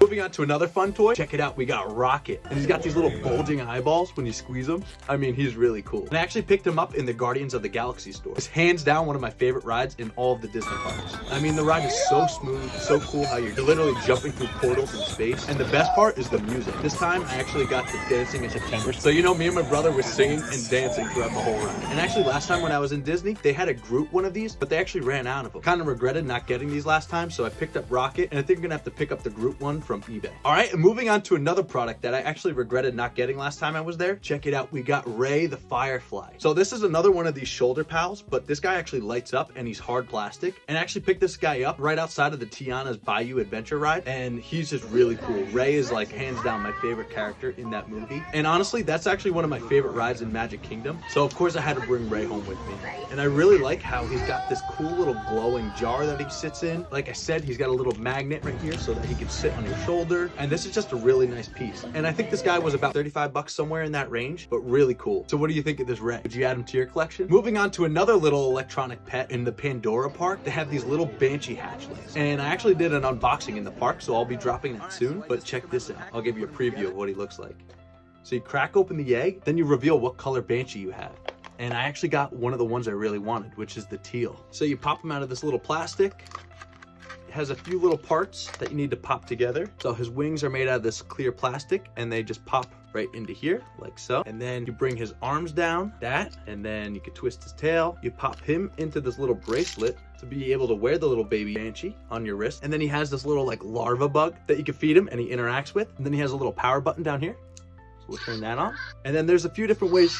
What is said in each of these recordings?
moving on to another fun toy. Check it out, we got Rocket. And he's got these little bulging eyeballs when you squeeze him. I mean, he's really cool. And I actually picked him up in the Guardians of the Galaxy store. It's hands down one of my favorite rides in all of the Disney parks. I mean, the ride is so smooth, so cool how you're literally jumping through portals in space. And the best part is the music. This time, I actually got to Dancing in September. So you know, me and my brother were singing and dancing throughout the whole ride. And actually, last time when I was in Disney, they had a group one of these, but they actually ran out of them. Kind of regretted not getting these last time, so I picked up Rocket, and I think I'm gonna have to pick up the group one from eBay. All right, and moving on to another product that I actually regretted not getting last time I was there. Check it out, we got Ray the Firefly. So this is another one of these shoulder pals, but this guy actually lights up and he's hard plastic. And I actually picked this guy up right outside of the Tiana's Bayou Adventure ride, and he's just really cool. Ray is like hands down my favorite character in that movie. And honestly, that's actually one of my favorite rides in Magic Kingdom. So of course I had to bring Ray home with me. And I really like how he's got this cool little glowing jar that he sits in. Like I said, he's got a little magnet right here so that he can sit on your shoulder. And this is just a really nice piece. And I think this guy was about 35 bucks, somewhere in that range, but really cool. So what do you think of this Ray? Would you add him to your collection? Moving on to another little electronic pet in the Pandora park. They have these little Banshee hatchlings. And I actually did an unboxing in the park, so I'll be dropping that soon. But check this out. I'll give you a preview of what he looks like. So you crack open the egg, then you reveal what color Banshee you have. And I actually got one of the ones I really wanted, which is the teal. So you pop them out of this little plastic. It has a few little parts that you need to pop together. So his wings are made out of this clear plastic, and they just pop right into here, like so. And then you bring his arms down, and then you can twist his tail. You pop him into this little bracelet to be able to wear the little baby Banshee on your wrist. And then he has this little like larva bug that you can feed him and he interacts with. And then he has a little power button down here. So we'll turn that on. And then there's a few different ways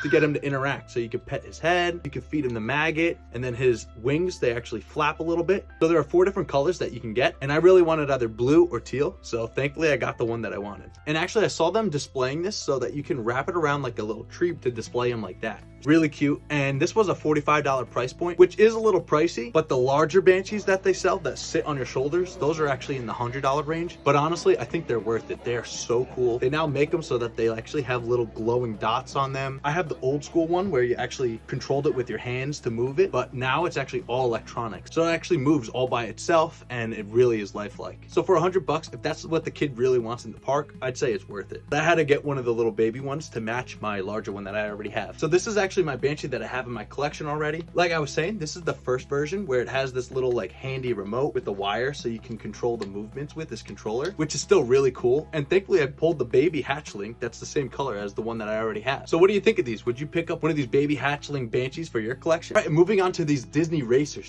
to get him to interact. So you can pet his head, you can feed him the maggot, and then his wings, they actually flap a little bit. So there are 4 different colors that you can get, and I really wanted either blue or teal, so thankfully I got the one that I wanted. And actually I saw them displaying this so that you can wrap it around like a little tree to display him like that. Really cute. And this was a $45 price point, which is a little pricey, but the larger Banshees that they sell that sit on your shoulders, those are actually in the $100 range. But honestly, I think they're worth it. They are so cool. They now make them so that they actually have little glowing dots on them. I have the old school one where you actually controlled it with your hands to move it, but now it's actually all electronic. So it actually moves all by itself, and it really is lifelike. So for $100, if that's what the kid really wants in the park, I'd say it's worth it. I had to get one of the little baby ones to match my larger one that I already have. So this is actually my Banshee that I have in my collection already. Like I was saying, this is the first version where it has this little like handy remote with the wire so you can control the movements with this controller, which is still really cool. And thankfully I pulled the baby hatchling that's the same color as the one that I already have. So what do you think of these? Would you pick up one of these baby hatchling Banshees for your collection? All right, moving on to these Disney racers.